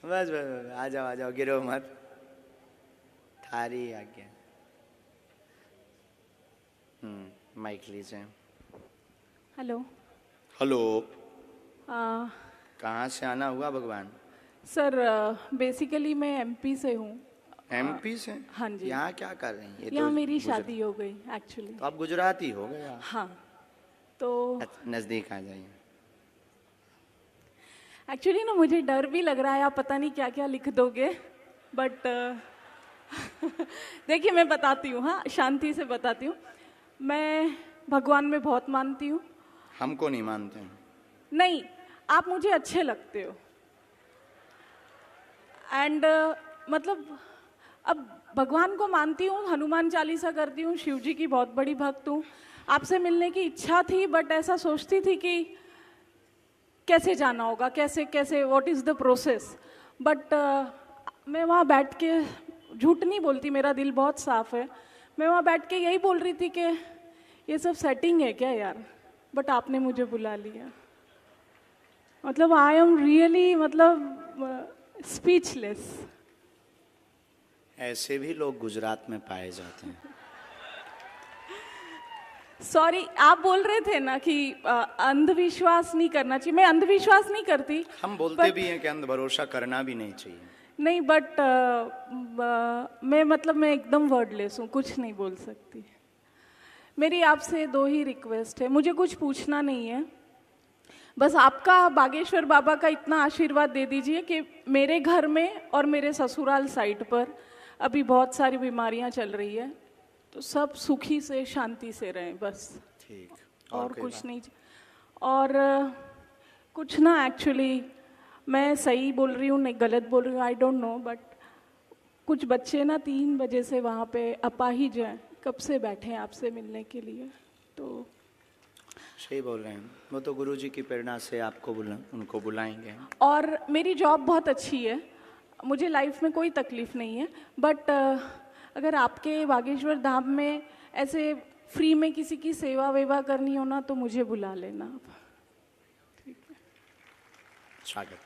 बस बस बस, आ जाओ गिरो मत, थारी आज्ञा। माइक लीजिए। हेलो। हेलो। आ, कहाँ से आना हुआ भगवान? सर बेसिकली मैं एमपी से हूँ। एमपी से? हाँ जी। यहाँ क्या कर रही हैं? ये यहाँ तो मेरी शादी हो गई एक्चुअली। तो आप गुजराती हो गए आप? हाँ, तो नजदीक आ जाइए। एक्चुअली ना मुझे डर भी लग रहा है, आप पता नहीं क्या क्या लिख दोगे, बट देखिए मैं बताती हूँ, हाँ शांति से बताती हूँ। मैं भगवान में बहुत मानती हूँ। हमको नहीं मानते हैं। नहीं, आप मुझे अच्छे लगते हो एंड मतलब अब भगवान को मानती हूँ, हनुमान चालीसा करती हूँ, शिव जी की बहुत बड़ी भक्त हूँ। आपसे मिलने की इच्छा थी, बट ऐसा सोचती थी कि कैसे जाना होगा, कैसे कैसे what is the process. But मैं वहाँ बैठ के, झूठ नहीं बोलती, मेरा दिल बहुत साफ है। मैं वहाँ बैठ के यही बोल रही थी कि ये सब सेटिंग है क्या यार, बट आपने मुझे बुला लिया। मतलब आई एम रियली मतलब स्पीचलेस। ऐसे भी लोग गुजरात में पाए जाते हैं। सॉरी, आप बोल रहे थे ना कि अंधविश्वास नहीं करना चाहिए। मैं अंधविश्वास नहीं करती। हम बोलते भी हैं कि अंध भरोसा करना भी नहीं चाहिए। नहीं, बट मैं एकदम वर्डलेस हूँ, कुछ नहीं बोल सकती। मेरी आपसे दो ही रिक्वेस्ट है, मुझे कुछ पूछना नहीं है, बस आपका बागेश्वर बाबा का इतना आशीर्वाद दे दीजिए कि मेरे घर में और मेरे ससुराल साइड पर अभी बहुत सारी बीमारियां चल रही है, तो सब सुखी से शांति से रहें बस। ठीक। और कुछ नहीं। और कुछ ना, एक्चुअली मैं सही बोल रही हूँ नहीं गलत बोल रही हूँ, आई डोंट नो, बट कुछ बच्चे ना 3 बजे से वहाँ पे अपाहिज हैं, कब से बैठे हैं आपसे मिलने के लिए। तो सही बोल रहे हैं, वो तो गुरुजी की प्रेरणा से आपको उनको बुलाएंगे। और मेरी जॉब बहुत अच्छी है, मुझे लाइफ में कोई तकलीफ नहीं है, बट अगर आपके बागेश्वर धाम में ऐसे फ्री में किसी की सेवा वेवा करनी हो ना, तो मुझे बुला लेना आप। ठीक है। स्वागत।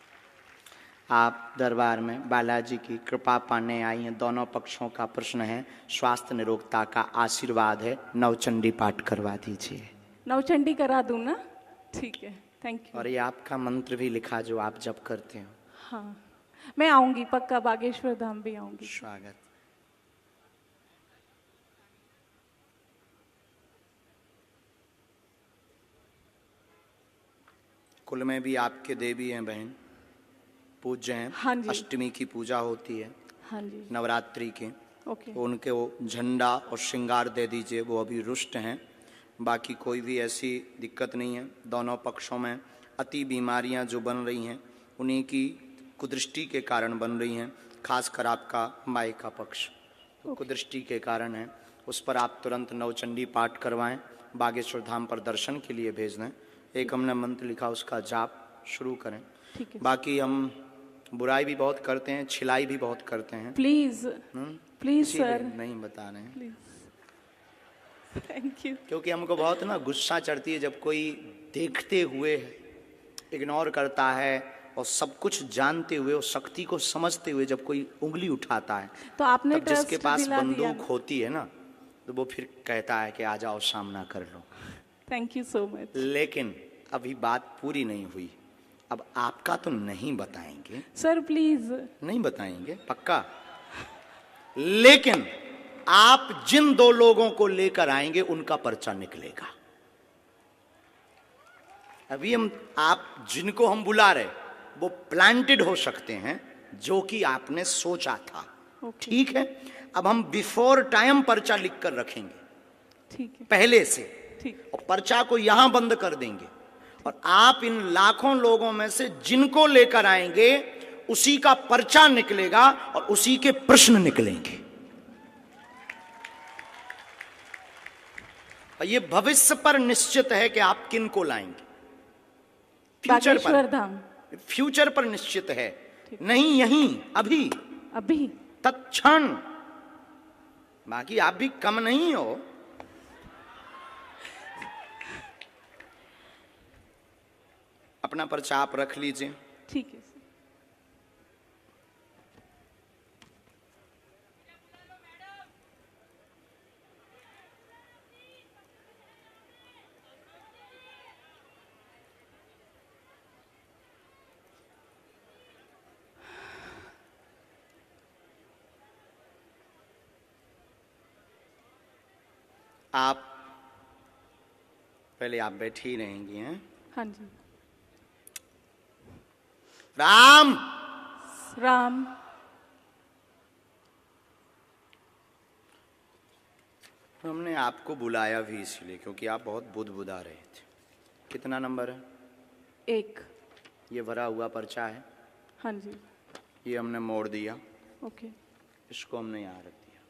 आप दरबार में बालाजी की कृपा पाने आई हैं। दोनों पक्षों का प्रश्न है, स्वास्थ्य निरोगता का आशीर्वाद है। नवचंडी पाठ करवा दीजिए। नवचंडी करा दूँ ना? ठीक है, थैंक यू। और ये आपका मंत्र भी लिखा जो आप जब करते हो। हाँ, मैं आऊँगी पक्का, बागेश्वर धाम भी आऊँगी। स्वागत। कुल में भी आपके देवी हैं बहन, पूज्य हैं। हाँ जी। अष्टमी की पूजा होती है। हाँ जी। नवरात्रि के। ओके। उनके वो झंडा और श्रृंगार दे दीजिए, वो अभी रुष्ट हैं। बाकी कोई भी ऐसी दिक्कत नहीं है। दोनों पक्षों में अति बीमारियां जो बन रही हैं, उन्हीं की कुदृष्टि के कारण बन रही हैं। खासकर आपका माई का पक्ष तो कुदृष्टि के कारण है। उस पर आप तुरंत नवचंडी पाठ करवाएं, बागेश्वर धाम पर दर्शन के लिए भेज दें। एक हमने मंत्र लिखा, उसका जाप शुरू करें। ठीक है। बाकी हम बुराई भी बहुत करते हैं, छिलाई भी बहुत करते हैं। प्लीज प्लीज सर, नहीं बता रहे हैं। Please, thank you. क्योंकि हमको बहुत ना गुस्सा चढ़ती है जब कोई देखते हुए इग्नोर करता है, और सब कुछ जानते हुए और शक्ति को समझते हुए जब कोई उंगली उठाता है, तो आपने तब जिसके पास दिला दिया। बंदूक होती है ना, तो वो फिर कहता है कि आ जाओ सामना कर लो। Thank you so much. लेकिन अभी बात पूरी नहीं हुई। अब आपका तो नहीं बताएंगे सर, प्लीज। नहीं बताएंगे पक्का, लेकिन आप जिन 2 लोगों को लेकर आएंगे उनका पर्चा निकलेगा। अभी आप जिनको हम बुला रहे वो प्लांटेड हो सकते हैं, जो कि आपने सोचा था। ठीक है, अब हम बिफोर टाइम पर्चा लिख कर रखेंगे। ठीक है, पहले से। ठीक। और पर्चा को यहां बंद कर देंगे, और आप इन लाखों लोगों में से जिनको लेकर आएंगे उसी का पर्चा निकलेगा और उसी के प्रश्न निकलेंगे। और ये भविष्य पर निश्चित है कि आप किन को लाएंगे। फ्यूचर पर, फ्यूचर पर निश्चित है, नहीं यहीं अभी अभी तत्क्षण। बाकी आप भी कम नहीं हो। अपना पर्चा आप रख लीजिए। ठीक है सर। आप पहले आप बैठी रहेंगी हैं। हाँ जी। राम राम। हमने आपको बुलाया भी इसलिए क्योंकि आप बहुत बुदबुदा रहे थे। कितना नंबर है? 1। ये भरा हुआ पर्चा है। हाँ जी। ये हमने मोड़ दिया। ओके। इसको हमने यहाँ रख दिया।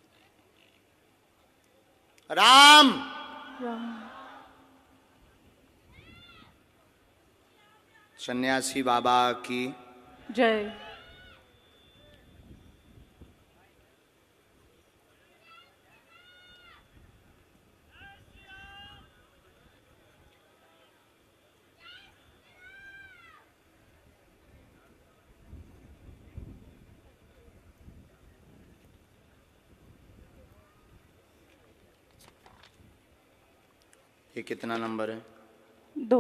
राम राम। सन्यासी बाबा की जय। ये कितना नंबर है? 2।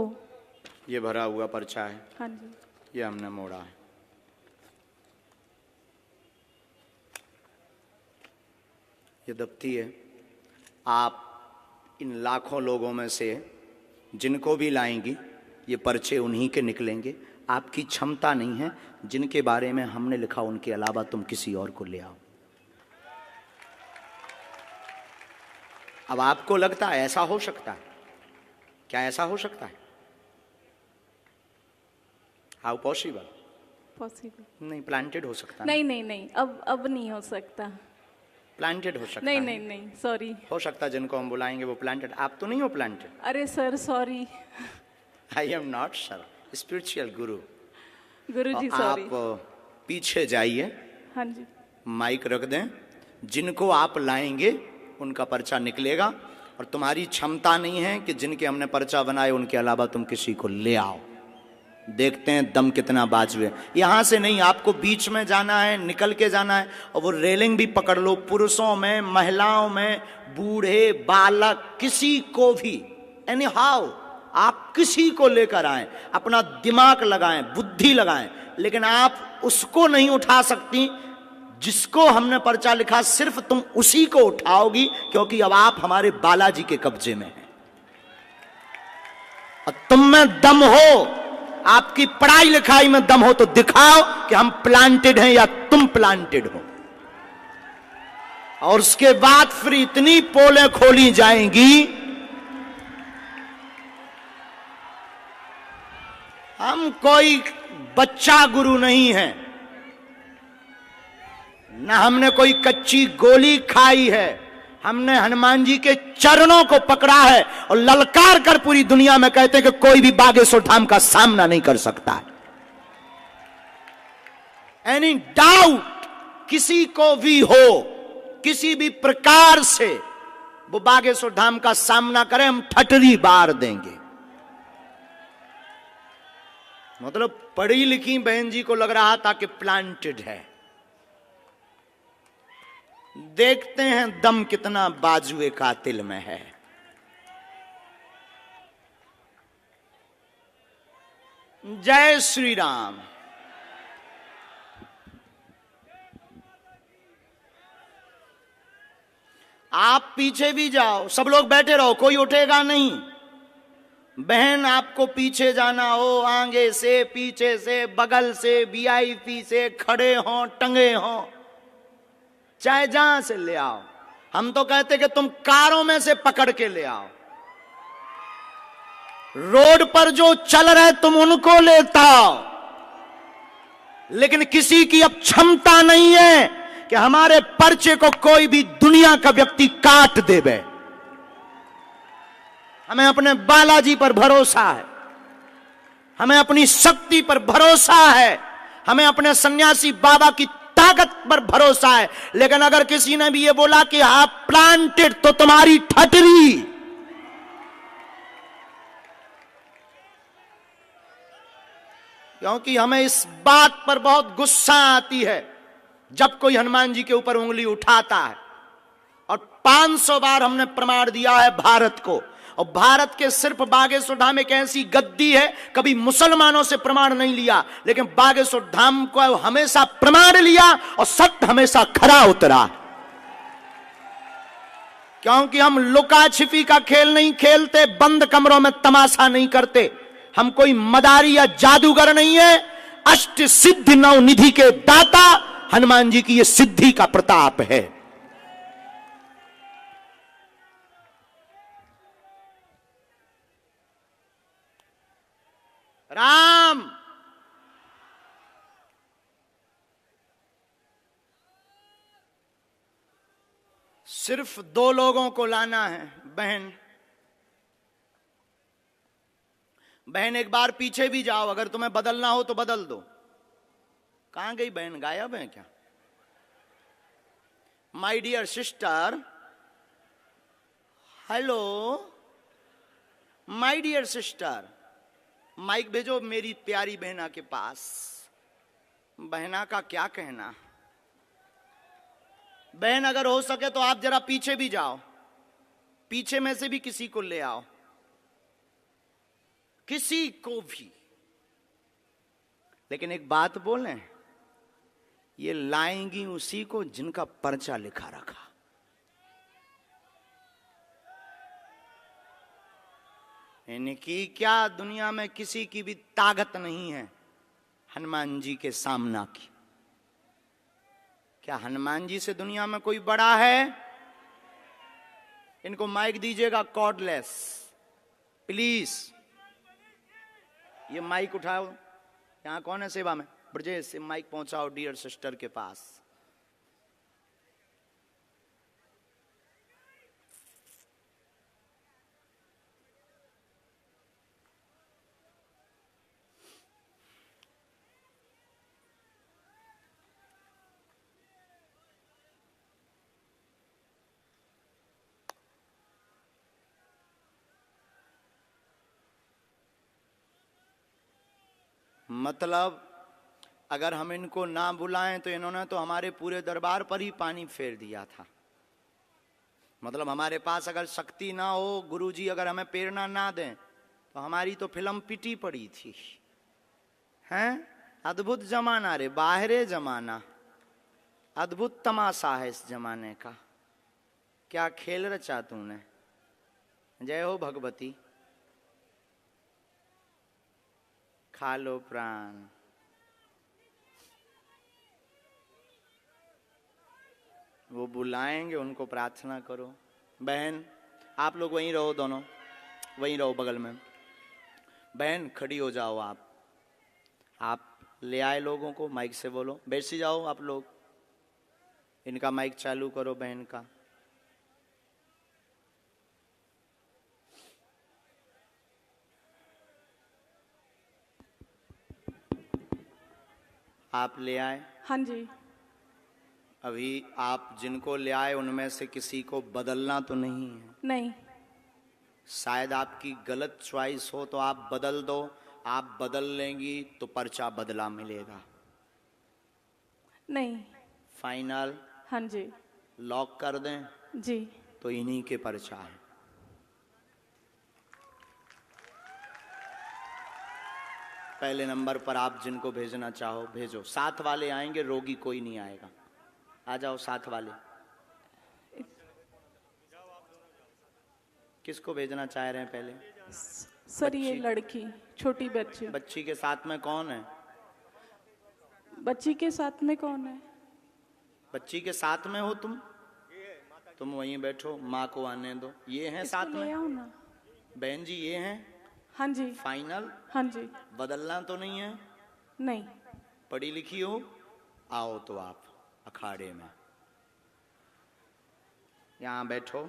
ये भरा हुआ पर्चा है। हाँ जी। ये हमने मोड़ा है। ये दफ्ती है। आप इन लाखों लोगों में से जिनको भी लाएंगी ये पर्चे उन्हीं के निकलेंगे। आपकी क्षमता नहीं है। जिनके बारे में हमने लिखा उनके अलावा तुम किसी और को ले आओ। अब आपको लगता है ऐसा हो सकता है? क्या ऐसा हो सकता है? How possible? पॉसिबल नहीं, प्लांटेड हो सकता है। नहीं नहीं नहीं, अब नहीं हो सकता। प्लांटेड हो सकता नहीं है। नहीं नहीं, सॉरी। हो सकता है जिनको हम बुलाएंगे वो प्लांटेड। आप तो नहीं हो प्लांटेड। अरे sir sorry. I am not sir, spiritual Guru. Guruji sorry. आप पीछे जाइए। हाँ जी। माइक रख दें। जिनको आप लाएंगे उनका पर्चा निकलेगा और तुम्हारी क्षमता नहीं है कि जिनके हमने पर्चा बनाए उनके अलावा तुम किसी को ले आओ। देखते हैं दम कितना बाजू है। यहां से नहीं, आपको बीच में जाना है, निकल के जाना है। और वो रेलिंग भी पकड़ लो। पुरुषों में, महिलाओं में, बूढ़े, बालक, किसी को भी, एनी हाउ आप किसी को लेकर आए, अपना दिमाग लगाएं, बुद्धि लगाएं, लेकिन आप उसको नहीं उठा सकती जिसको हमने पर्चा लिखा। सिर्फ तुम उसी को उठाओगी क्योंकि अब आप हमारे बालाजी के कब्जे में हैं और तुम में दम हो। आपकी पढ़ाई लिखाई में दम हो तो दिखाओ कि हम प्लांटेड हैं या तुम प्लांटेड हो। और उसके बाद फिर इतनी पोलें खोली जाएंगी। हम कोई बच्चा गुरु नहीं है, न हमने कोई कच्ची गोली खाई है। हमने हनुमान जी के चरणों को पकड़ा है और ललकार कर पूरी दुनिया में कहते हैं कि कोई भी बागेश्वर धाम का सामना नहीं कर सकता है। एनी डाउट किसी को भी हो, किसी भी प्रकार से वो बागेश्वर धाम का सामना करे, हम ठटरी बार देंगे। मतलब पढ़ी लिखी बहन जी को लग रहा था कि प्लांटेड है। देखते हैं दम कितना बाजुए कातिल में है। जय श्री राम। आप पीछे भी जाओ, सब लोग बैठे रहो, कोई उठेगा नहीं। बहन आपको पीछे जाना हो, आगे से, पीछे से, बगल से, वीआईपी से, खड़े हो, टंगे हो, चाहे जहां से ले आओ। हम तो कहते कि तुम कारों में से पकड़ के ले आओ। रोड पर जो चल रहे तुम उनको लेता आओ। लेकिन किसी की अब क्षमता नहीं है कि हमारे पर्चे को कोई भी दुनिया का व्यक्ति काट देवे। हमें अपने बालाजी पर भरोसा है, हमें अपनी शक्ति पर भरोसा है, हमें अपने सन्यासी बाबा की ताकत पर भरोसा है। लेकिन अगर किसी ने भी ये बोला कि आप प्लांटेड, तो तुम्हारी ठटरी। क्योंकि हमें इस बात पर बहुत गुस्सा आती है जब कोई हनुमान जी के ऊपर उंगली उठाता है। और 500 बार हमने प्रमाण दिया है भारत को। और भारत के सिर्फ बागेश्वर धाम एक ऐसी गद्दी है, कभी मुसलमानों से प्रमाण नहीं लिया, लेकिन बागेश्वर धाम को हमेशा प्रमाण लिया और सत्य हमेशा खरा उतरा। क्योंकि हम लुका छिपी का खेल नहीं खेलते, बंद कमरों में तमाशा नहीं करते, हम कोई मदारी या जादूगर नहीं है। अष्ट सिद्ध नव निधि के दाता हनुमान जी की ये सिद्धि का प्रताप है। राम सिर्फ 2 लोगों को लाना है। बहन एक बार पीछे भी जाओ, अगर तुम्हें बदलना हो तो बदल दो। कहां गई बहन, गायब है क्या? My dear sister, hello my dear sister, mic भेजो मेरी प्यारी बहना के पास। बहना का क्या कहना? बहन अगर हो सके तो आप जरा पीछे भी जाओ, पीछे में से भी किसी को ले आओ, किसी को भी। लेकिन एक बात बोलें, ये लाएंगी उसी को जिनका पर्चा लिखा रखा। इनकी क्या दुनिया में किसी की भी ताकत नहीं है हनुमान जी के सामना की। क्या हनुमान जी से दुनिया में कोई बड़ा है? इनको माइक दीजिएगा कॉर्डलेस, प्लीज। ये माइक उठाओ, यहां कौन है सेवा में? ब्रजेश से माइक पहुंचाओ डियर सिस्टर के पास। मतलब अगर हम इनको ना बुलाएं तो इन्होंने तो हमारे पूरे दरबार पर ही पानी फेर दिया था। मतलब हमारे पास अगर शक्ति ना हो, गुरुजी अगर हमें प्रेरणा ना दें तो हमारी तो फिल्म पिटी पड़ी थी। हैं? अद्भुत जमाना रे, बाहरे जमाना, अद्भुत तमाशा है इस जमाने का। क्या खेल रचा तूने। जय हो भगवती, खा लो प्राण। वो बुलाएंगे, उनको प्रार्थना करो। बहन आप लोग वहीं रहो, दोनों वहीं रहो बगल में। बहन खड़ी हो जाओ, आप ले आए लोगों को, माइक से बोलो। बैठ जाओ आप लोग, इनका माइक चालू करो बहन का। आप ले आए? हाँ जी। अभी आप जिनको ले आए उनमें से किसी को बदलना तो नहीं है? नहीं। शायद आपकी गलत चॉइस हो तो आप बदल दो। आप बदल लेंगी तो पर्चा बदला मिलेगा। नहीं। फाइनल? हाँ जी। लॉक कर दें? जी। तो इन्हीं के पर्चा है। पहले नंबर पर आप जिनको भेजना चाहो भेजो। साथ वाले आएंगे, रोगी कोई नहीं आएगा। आ जाओ साथ वाले। किसको भेजना चाह रहे हैं पहले? सर ये लड़की, छोटी बच्ची। बच्ची के साथ में कौन है? बच्ची के साथ में कौन है? बच्ची के साथ में हो तुम वहीं बैठो, माँ को आने दो। ये हैं साथ में? ना। बहन जी ये हैं? हाँ जी। फाइनल? हाँ जी। बदलना तो नहीं है? नहीं। पढ़ी लिखी हो? आओ तो आप अखाड़े में यहाँ बैठो,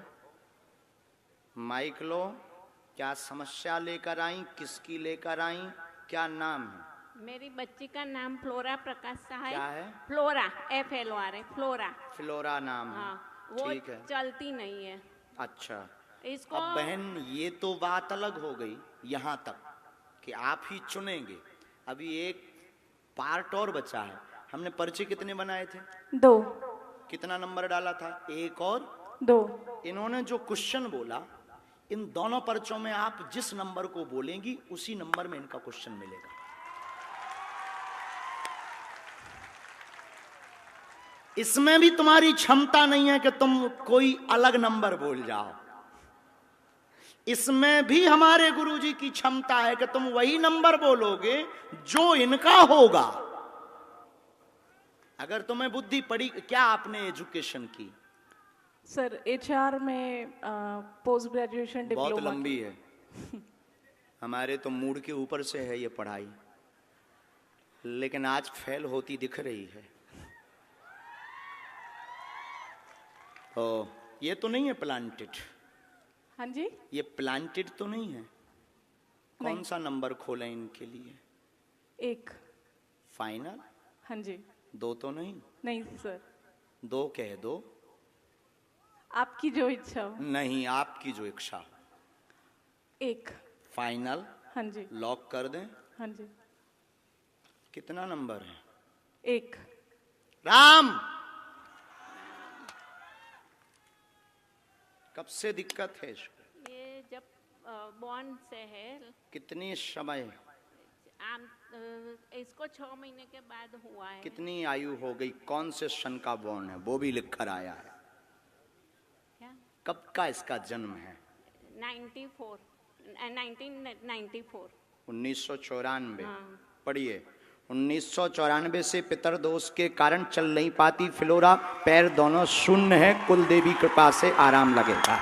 माइक लो। क्या समस्या लेकर आई, किसकी लेकर आई, क्या नाम है? मेरी बच्ची का नाम फ्लोरा प्रकाश है। क्या है? Flora, FLORA, flora. फ्लोरा नाम है। हाँ, वो ठीक है। चलती नहीं है। अच्छा, इसको अब बहन ये तो बात अलग हो गई यहाँ तक कि आप ही चुनेंगे। अभी एक पार्ट और बचा है। हमने पर्चे कितने बनाए थे? 2। कितना नंबर डाला था? 1 और 2। इन्होंने जो क्वेश्चन बोला, इन दोनों पर्चों में आप जिस नंबर को बोलेंगी उसी नंबर में इनका क्वेश्चन मिलेगा। इसमें भी तुम्हारी क्षमता नहीं है कि तुम कोई अलग नंबर बोल जाओ। इसमें भी हमारे गुरुजी की क्षमता है कि तुम वही नंबर बोलोगे जो इनका होगा। अगर तुम्हें बुद्धि पड़ी। क्या आपने एजुकेशन की? सर HR में पोस्ट ग्रेजुएशन बहुत डिप्लोमा। लंबी है। हमारे तो मूड के ऊपर से है ये पढ़ाई, लेकिन आज फेल होती दिख रही है। तो ये तो नहीं है प्लांटेड? हाँ जी। ये प्लांटेड तो नहीं है? कौन नहीं। सा नंबर खोलें इनके लिए? 1। फाइनल? हाँ जी। 2 तो नहीं? नहीं सर, 2 कह दो। आपकी जो इच्छा हो। नहीं, आपकी जो इच्छा हो। 1। फाइनल? हाँ जी। लॉक कर दें? हाँ जी। कितना नंबर है? 1। राम, कब से दिक्कत है इसको? ये जब बॉर्न से है। कितनी समय? आम इसको 6 महीने के बाद हुआ है। कितनी आयु हो गई? कौन से सन का बॉर्न है वो भी लिख कर आया है। क्या? कब का इसका जन्म है? 1994। 1994। हाँ। पढ़िए। 1994 से पितर दोष के कारण चल नहीं पाती फ्लोरा, पैर दोनों शून्य है, कुल देवी कृपा से आराम लगेगा।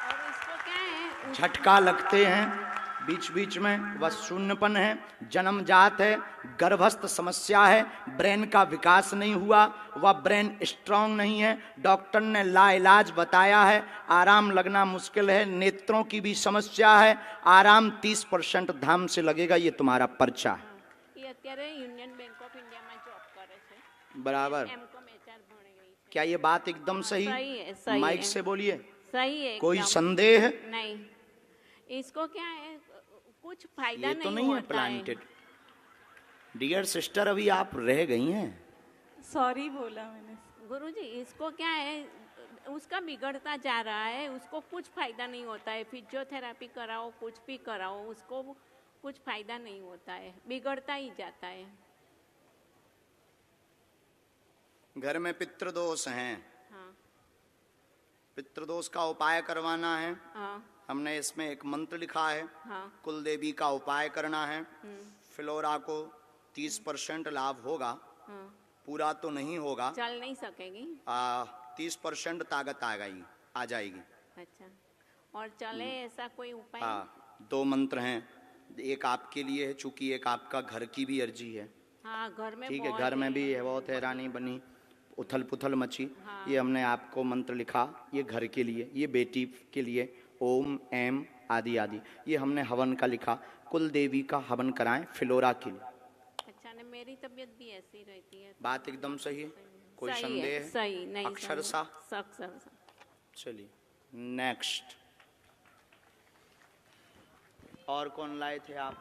और इसको क्या है? झटका लगते हैं बीच बीच में, वह शून्यपन है, जन्मजात है, गर्भस्थ समस्या है, ब्रेन का विकास नहीं हुआ, वह ब्रेन स्ट्रांग नहीं है, डॉक्टर ने लाइलाज बताया है, आराम लगना मुश्किल है, नेत्रों की भी समस्या है, आराम 30% धाम से लगेगा। ये तुम्हारा पर्चा है। ये અત્યારે યુનિયન બેંક ઓફ ઇન્ડિયામાં જોબ કરે છે। बराबर। M.Com HR ભણી રહી છે। क्या ये बात एकदम सही? सही है, सही माइक है। से बोलिए। सही है कोई एकदम। संदेह? नहीं। इसको क्या है, कुछ फायदा ये तो नहीं है होता प्लांटेड। डियर सिस्टर, अभी आप रह गई हैं। सॉरी बोला मैंने। गुरुजी, इसको क्या है, उसका बिगड़ता जा रहा है, उसको कुछ फायदा नहीं होता है। फिजियोथेरापी कराओ, कुछ भी कराओ, उसको कुछ फायदा नहीं होता है, बिगड़ता ही जाता है। घर में पितृदोष हैं, हाँ। पितृदोष का उपाय करवाना है। हाँ। हमने इसमें एक मंत्र लिखा है, हाँ। कुल देवी का उपाय करना है। फ्लोरा को 30% लाभ होगा, हाँ। पूरा तो नहीं होगा। चल नहीं सकेगी। 30% ताकत आ जाएगी। अच्छा। और चले ऐसा कोई उपाय? हाँ, 2 मंत्र हैं, एक आपके लिए है, चूंकि एक आपका घर की भी अर्जी है। हाँ, घर में ठीक है, बहुत घर में भी है, बहुत हैरानी बनी, उथल पुथल मची। हाँ। ये हमने आपको मंत्र लिखा, ये घर के लिए, ये बेटी के लिए, ओम एम आदि आदि। ये हमने हवन का लिखा, कुल देवी का हवन कराएं फ्लोरा के लिए। अच्छा, ने मेरी तबीयत भी ऐसी रहती है। बात एकदम सही है, कोई सही संदेह है, है? सही नहीं। अक्षर सही। सा। अक्षर सा। चलिए नेक्स्ट। और कौन लाए थे आप?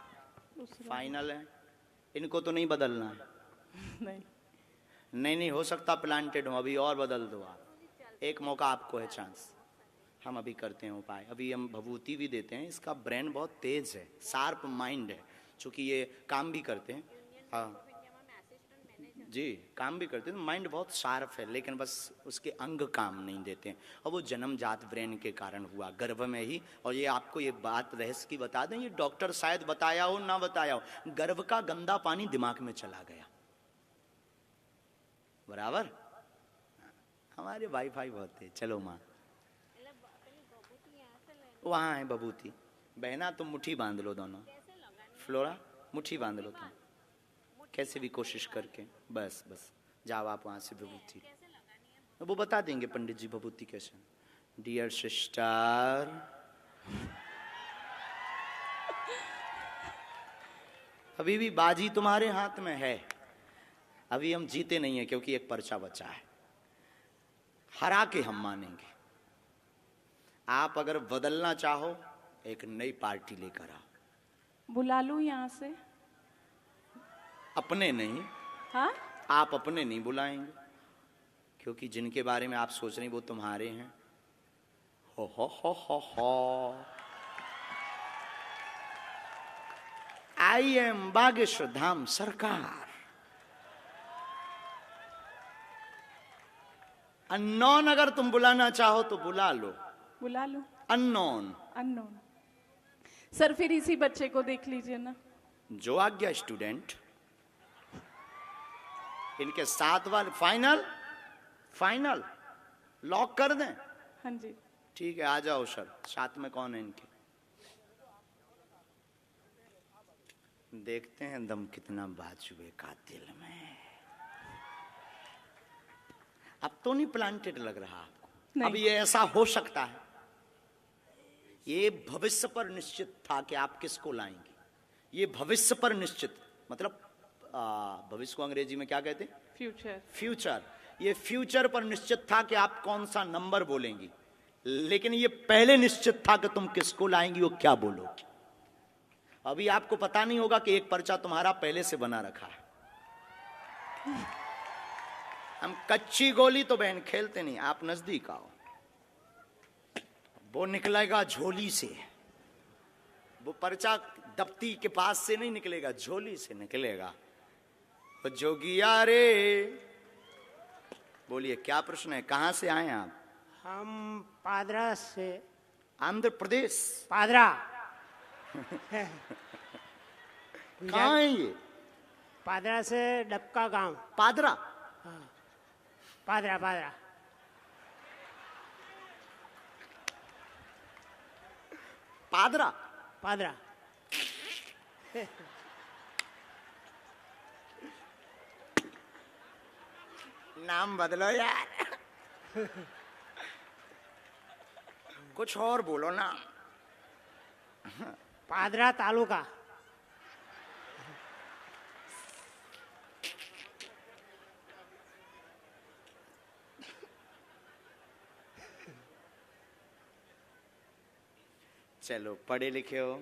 फाइनल है, इनको तो नहीं बदलना है। नहीं। नहीं, हो सकता प्लांटेड हो, अभी और बदल दो आप, एक मौका आपको है, चांस। हम अभी करते हैं उपाय, अभी हम भभूति भी देते हैं। इसका ब्रेन बहुत तेज है, शार्प माइंड है, चूंकि ये काम भी करते हैं। हाँ जी, काम भी करते हैं, माइंड बहुत शार्प है, लेकिन बस उसके अंग काम नहीं देते हैं, और वो जन्मजात ब्रेन के कारण हुआ, गर्भ में ही। और ये आपको ये बात रहस्य की बता दें, ये डॉक्टर शायद बताया हो ना बताया हो, गर्भ का गंदा पानी दिमाग में चला गया। बराबर। हमारे वाईफाई बहुत है। चलो माँ, वहाँ है बबूती। बहना तुम मुट्ठी बांध लो दोनों। फ्लोरा मुट्ठी बांध लो तुम, कैसे भी कोशिश करके। बस बस जाओ आप वहाँ से विभूति, वो बता देंगे पंडित जी विभूति कैसे। डियर सिस्टर, अभी भी बाजी तुम्हारे हाथ में है, अभी हम जीते नहीं है, क्योंकि एक पर्चा बचा है, हरा के हम मानेंगे। आप अगर बदलना चाहो, एक नई पार्टी लेकर आओ। बुला लूं यहाँ से? अपने नहीं। हाँ? आप अपने नहीं बुलाएंगे, क्योंकि जिनके बारे में आप सोच रहे हैं वो तुम्हारे हैं। हो। आई एम बागेश्वर धाम सरकार। अननोन अगर तुम बुलाना चाहो तो बुला लो, बुला लो। अननोन। अननोन। सर फिर इसी बच्चे को देख लीजिए ना। जो आज्ञा स्टूडेंट। इनके 7 बार फाइनल, फाइनल लॉक कर दें। हाँ जी। ठीक है, आ जाओ सर। साथ में कौन है इनके? देखते हैं दम कितना बाजुए का दिल में। अब तो नहीं प्लांटेड लग रहा आपको? नहीं। अब ये ऐसा हो सकता है, ये भविष्य पर निश्चित था कि आप किसको लाएंगे। ये भविष्य पर निश्चित, मतलब भविष्य को अंग्रेजी में क्या कहते हैं? फ्यूचर। फ्यूचर। ये फ्यूचर पर निश्चित था कि आप कौन सा नंबर बोलेंगी, लेकिन ये पहले निश्चित था कि तुम किसको लाएंगी और क्या बोलोगी। अभी आपको पता नहीं होगा कि एक पर्चा तुम्हारा पहले से बना रखा है। हम कच्ची गोली तो बहन खेलते नहीं, आप नजदीक आओ। वो निकलेगा झोली से, वो पर्चा दफ्ती के पास से नहीं निकलेगा, झोली से निकलेगा। वो जोगिया रे, बोलिए क्या प्रश्न है, कहां से आए आप? हम पादरा से। आंध्र प्रदेश? पादरा। कहाँ है ये? पादरा से डबका गांव। पादरा? हाँ, पादरा पादरा। पादरा? पादरा। नाम बदलो यार। कुछ और बोलो ना। पादरा तालुका। चलो पढ़े लिखे हो,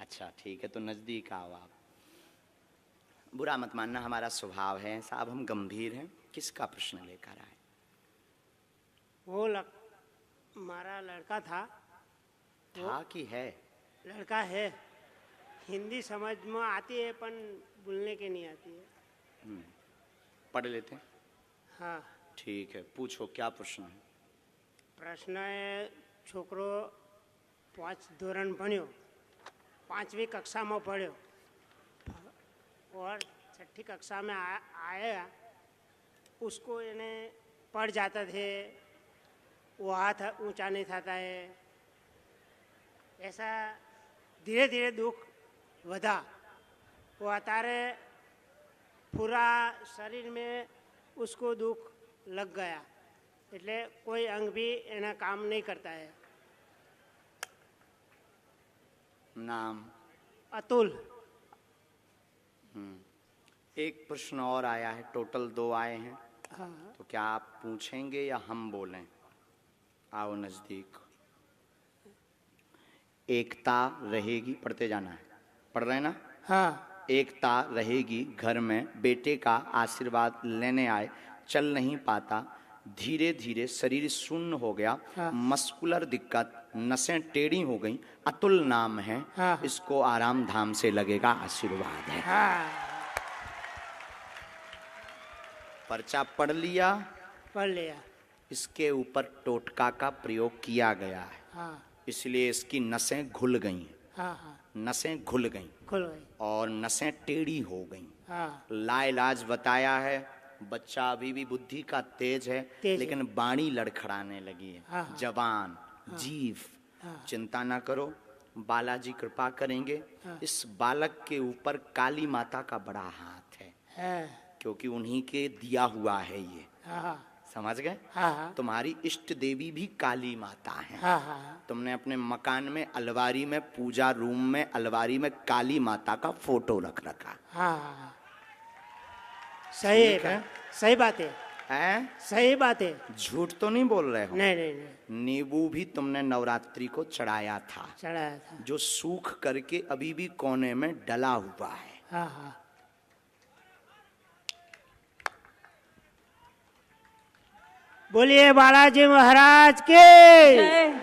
अच्छा ठीक है, तो नजदीक आओ आप। बुरा मत मानना, हमारा स्वभाव है साहब, हम गंभीर हैं। किसका प्रश्न लेकर आए? वो हमारा लड़का था। था कि है? लड़का है। हिंदी समझ में आती है पर बोलने के नहीं आती है। पढ़ लेते हैं। हाँ। ठीक है, पूछो क्या प्रश्न है। प्रश्न है, छोकरो 5 ધોરણ ભણ્યો, 5वीं कक्षा में पढ़ो और 6ठी कक्षा में आया, उसको इन्हें पढ़ जाता थे, वो हाथ ऊंचा नहीं था है, ऐसा धीरे धीरे दुख वधा। वो अतारे पूरा शरीर में उसको दुख लग गया, એટલે कोई अंग भी एना काम नहीं करता है। नाम? अतुल। एक प्रश्न और आया है, टोटल 2 आए हैं। हाँ। तो क्या आप पूछेंगे या हम बोलें? आओ नजदीक। एकता रहेगी, पढ़ते जाना है, पढ़ रहे हैं ना? हाँ। एकता रहेगी घर में, बेटे का आशीर्वाद लेने आए, चल नहीं पाता, धीरे धीरे शरीर शून्य हो गया। हाँ। मस्कुलर दिक्कत, नसें टेढ़ी हो गई, अतुल नाम है। हाँ। इसको आराम धाम से लगेगा, आशीर्वाद है। हाँ। पर्चा पढ़ लिया, पढ़ लिया। इसके ऊपर टोटका का प्रयोग किया गया है। हाँ। इसलिए इसकी नसें घुल गई, हाँ। हाँ। नसें घुल गई खुल गई। और नसें टेढ़ी हो गई। हाँ। लाइलाज बताया है, बच्चा अभी भी बुद्धि का तेज है, तेज लेकिन बाणी लड़खड़ाने लगी है। हाँ, हाँ। जवान, जीव, हाँ। चिंता ना करो, बालाजी कृपा करेंगे। हाँ। इस बालक के ऊपर काली माता का बड़ा हाथ है, क्योंकि उन्हीं के दिया हुआ है ये। हाँ। समझ गए? हाँ। तुम्हारी इष्ट देवी भी काली माता है। हाँ। हाँ। तुमने अपने मकान में अलमारी में, पूजा रूम में अलमारी में काली माता का फोटो रख रखा हाँ। सही ठीक है। है, सही बात है। है? सही बात है। झूठ तो नहीं बोल रहे हो? नहीं नहीं नहीं, नींबू भी तुमने नवरात्रि को चढ़ाया था, चढ़ाया था। जो सूख करके अभी भी कोने में डला हुआ है। हाँ। हाँ। बोलिए बालाजी महाराज के। जय।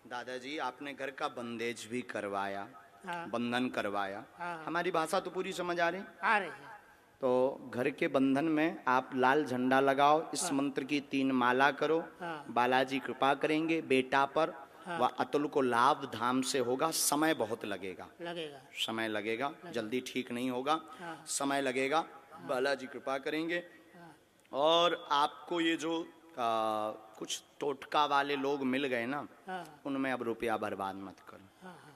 दादाजी आपने घर का बंदेज भी करवाया, हाँ। बंधन करवाया। हाँ। हमारी भाषा तो पूरी समझ आ रही। आ रही है। तो घर के बंधन में आप लाल झंडा लगाओ, इस मंत्र की 3 माला करो। हाँ। बालाजी कृपा करेंगे बेटा पर। हाँ। वह अतुल को लाभ धाम से होगा। समय बहुत लगेगा, लगेगा। समय लगेगा, जल्दी ठीक नहीं होगा। हाँ। समय लगेगा। बालाजी कृपा करेंगे। और आपको ये जो कुछ टोटका वाले लोग मिल गए ना, हाँ। उनमें अब रुपया बर्बाद मत करो। हाँ हाँ,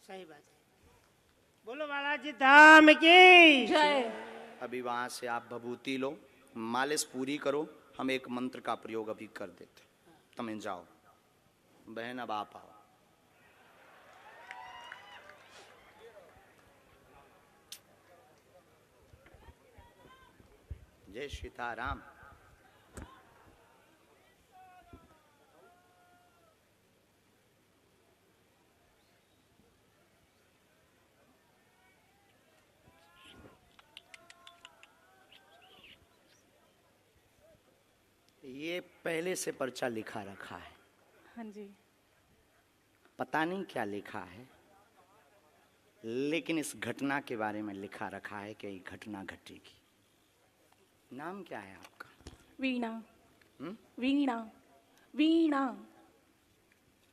सही बात है। बोलो बालाजी धाम की जय। अभी वहां से आप भभूति लो, मालिश पूरी करो। हम एक मंत्र का प्रयोग अभी कर देते। तुम जाओ बहन, अब आप आओ। जय सीताराम। ये पहले से पर्चा लिखा रखा है, हाँ जी। पता नहीं क्या लिखा है, लेकिन इस घटना के बारे में लिखा रखा है कि ये घटना घटेगी। नाम क्या है आपका? वीणा। हम्म? वीणा। वीणा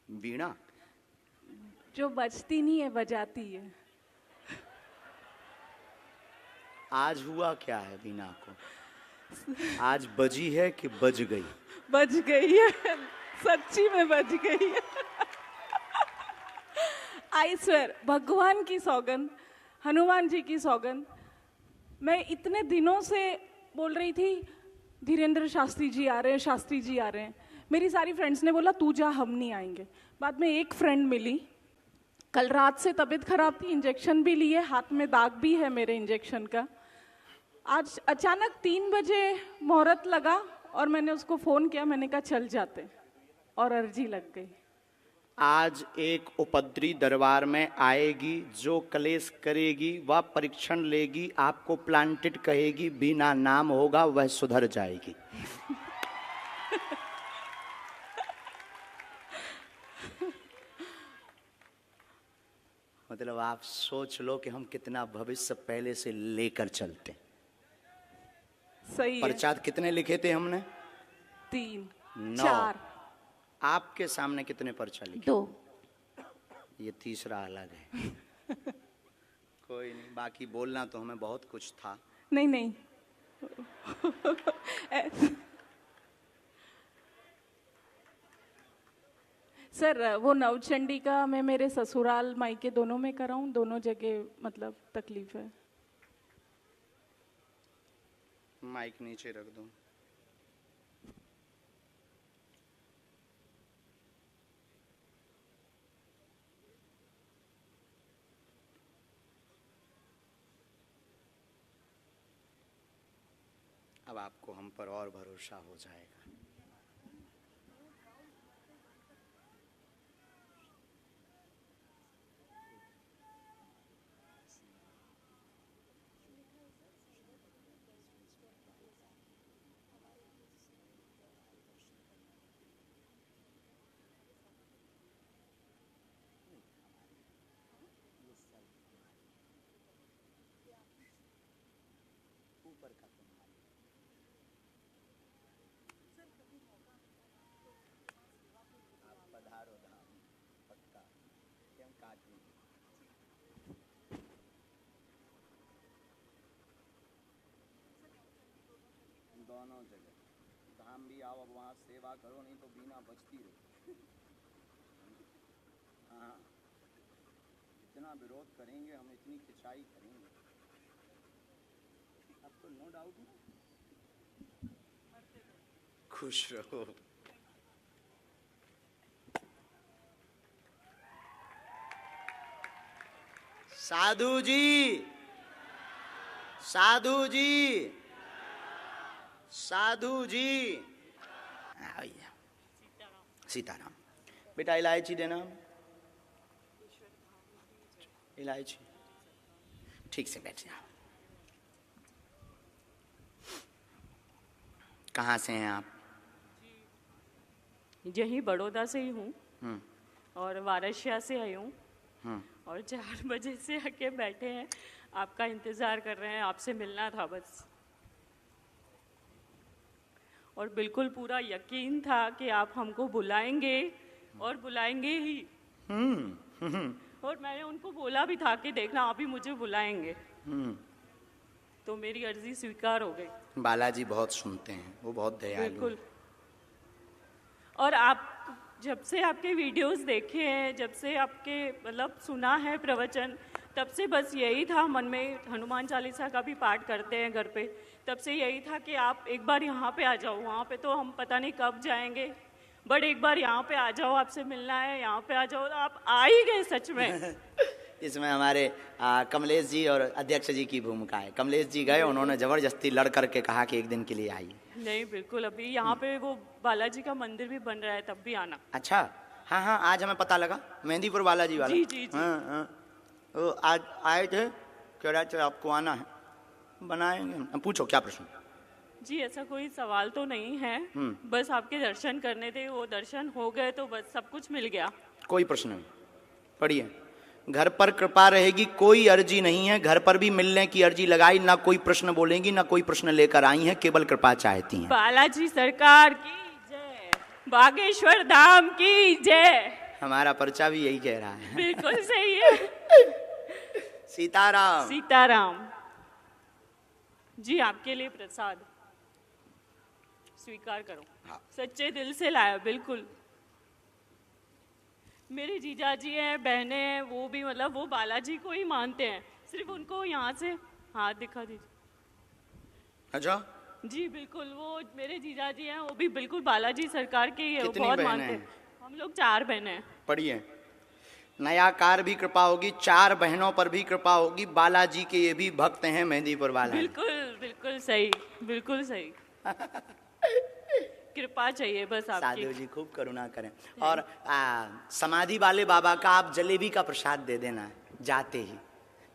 वीणा। जो बजती नहीं है, बजाती है। आज हुआ क्या है वीणा को? आज बजी है कि बज गई? बज गई है, सच्ची में बज गई है। आई स्वेर, भगवान की सौगंध, हनुमान जी की सौगंध। मैं इतने दिनों से बोल रही थी धीरेन्द्र शास्त्री जी आ रहे हैं, शास्त्री जी आ रहे हैं। मेरी सारी फ्रेंड्स ने बोला तू जा, हम नहीं आएंगे। बाद में एक फ्रेंड मिली, कल रात से तबीयत खराब थी, इंजेक्शन भी लिए, हाथ में दाग भी है मेरे इंजेक्शन का। आज अचानक 3 बजे मुहूर्त लगा और मैंने उसको फोन किया, मैंने कहा चल जाते, और अर्जी लग गई। आज एक उपद्री दरबार में आएगी, जो कलेश करेगी वह परीक्षण लेगी, आपको प्लांटेड कहेगी, बिना नाम होगा वह सुधर जाएगी। मतलब आप सोच लो कि हम कितना भविष्य पहले से लेकर चलते। सही है। पर्चात कितने लिखे थे हमने? 3 9। 4 आपके सामने कितने पर्चा लिखे? 2। ये तीसरा अलग है। कोई नहीं, बाकी बोलना तो हमें बहुत कुछ था। नहीं नहीं। सर वो नवचंडी का मैं मेरे ससुराल मायके दोनों में कराऊं, दोनों जगह मतलब तकलीफ है। माइक नीचे रख दो। अब आपको हम पर और भरोसा हो जाएगा। ऊपर का आप पधारो धाम, पक्का हम काट लेंगे। दोनों जगह धाम भी आओ, अब वहाँ सेवा करो, नहीं तो बिना बचती रहो। हाँ, इतना विरोध करेंगे हम, इतनी खिंचाई करेंगे, अब तो नो डाउट ना। खुश रहो। साधु जी, साधु जी, साधु जी। भैया सीताराम। बेटा इलायची देना, इलायची। ठीक से बैठ जाओ। कहाँ से हैं आप? यही बड़ौदा से ही हूँ। और वाराणसी से आई हूँ और 4 बजे से आके बैठे हैं, आपका इंतज़ार कर रहे हैं, आपसे मिलना था बस। और बिल्कुल पूरा यकीन था कि आप हमको बुलाएंगे और बुलाएंगे ही। और मैंने उनको बोला भी था कि देखना आप ही मुझे बुलाएंगे। तो मेरी अर्जी स्वीकार हो गई। बालाजी बहुत सुनते हैं, वो बहुत दयालु हैं। बिल्कुल। और आप जब से आपके वीडियोस देखे हैं, जब से आपके मतलब सुना है प्रवचन, तब से बस यही था मन में। हनुमान चालीसा का भी पाठ करते हैं घर पे, तब से यही था कि आप एक बार यहाँ पे आ जाओ। वहाँ पे तो हम पता नहीं कब जाएंगे, बट एक बार यहाँ पे आ जाओ, आपसे मिलना है, यहाँ पे आ जाओ। तो आप आ ही गए सच में। इसमें हमारे कमलेश जी और अध्यक्ष जी की भूमिका है। कमलेश जी गए, उन्होंने जबरदस्ती लड़ करके कहा कि एक दिन के लिए आइए। नहीं बिल्कुल, अभी यहाँ पे वो बालाजी का मंदिर भी बन रहा है, तब भी आना। अच्छा, हाँ हाँ, आज हमें पता लगा, मेहंदीपुर बालाजी वाला। जी जी जी। हाँ हाँ, वो आज आए थे, कह रहे थे आपको आना है, बनाएंगे। पूछो क्या प्रश्न। जी ऐसा कोई सवाल तो नहीं है, बस आपके दर्शन करने थे, वो दर्शन हो गए तो बस सब कुछ मिल गया। कोई प्रश्न नहीं, पढ़िए। घर पर कृपा रहेगी, कोई अर्जी नहीं है। घर पर भी मिलने की अर्जी लगाई, ना कोई प्रश्न बोलेंगी, ना कोई प्रश्न लेकर आई हैं, केवल कृपा चाहती हैं। बालाजी सरकार की जय, बागेश्वर धाम की जय। हमारा पर्चा भी यही कह रहा है। बिल्कुल सही है। सीताराम। सीताराम जी, आपके लिए प्रसाद स्वीकार करो। हाँ। सच्चे दिल से लाया, बिल्कुल। मेरे जीजा जी हैं, बहनें हैं, वो भी मतलब वो बालाजी को ही मानते हैं। सिर्फ उनको यहाँ से हाथ दिखा दीजिए। अच्छा, जी बिल्कुल, वो मेरे जीजा जी हैं, वो भी बिल्कुल बालाजी सरकार के ही है, वो कितनी बहुत बहनें मानते हैं? हैं। हम लोग 4 बहनें हैं। पढ़िए। नया कार भी कृपा होगी, 4 बहनों पर भी कृपा होगी। बालाजी के ये भी भक्त हैं, मेहंदीपुर बालाजी। बिल्कुल बिल्कुल सही, बिल्कुल सही। कृपा चाहिए बस आपकी। साधु जी खूब करुणा करें। और समाधि वाले बाबा का आप जलेबी का प्रसाद दे देना जाते ही,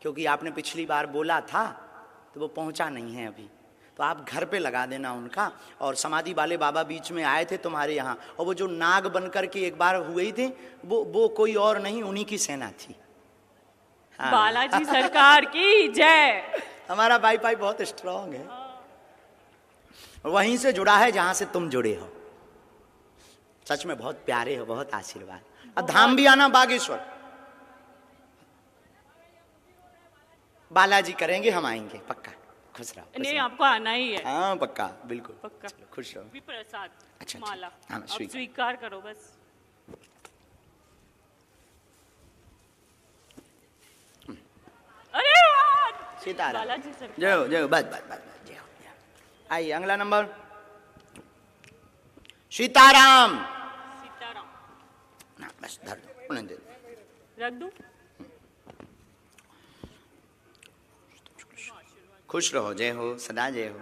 क्योंकि आपने पिछली बार बोला था तो वो पहुंचा नहीं है अभी, तो आप घर पे लगा देना उनका। और समाधि वाले बाबा बीच में आए थे तुम्हारे यहाँ, और वो जो नाग बन करके एक बार हुए थे, वो कोई और नहीं, उन्हीं की सेना थी। हाँ। बालाजी सरकार की जय। हमारा वाईफाई बहुत स्ट्रांग है, वहीं से जुड़ा है जहां से तुम जुड़े हो। सच में बहुत प्यारे हो, बहुत आशीर्वाद। अब धाम भी आना बागेश्वर, बालाजी करेंगे, हम आएंगे पक्का। खुश रहो। नहीं, आपको आना ही है। हाँ पक्का, बिल्कुल पक्का। चलो, खुश रहो। भी प्रसाद। अच्छा, माला हाँ, अब स्वीकार। स्वीकार करो बस। अरे वाह! सीताराम। बालाजी सरकार। जय हो, जय हो, बस बस बस बस, जय हो, जय हो। आइए अगला नंबर। सीताराम। सीताराम ना बस धर दो, उन्हें दे दो। रख दूं? खुश रहो, जय हो, सदा जय हो।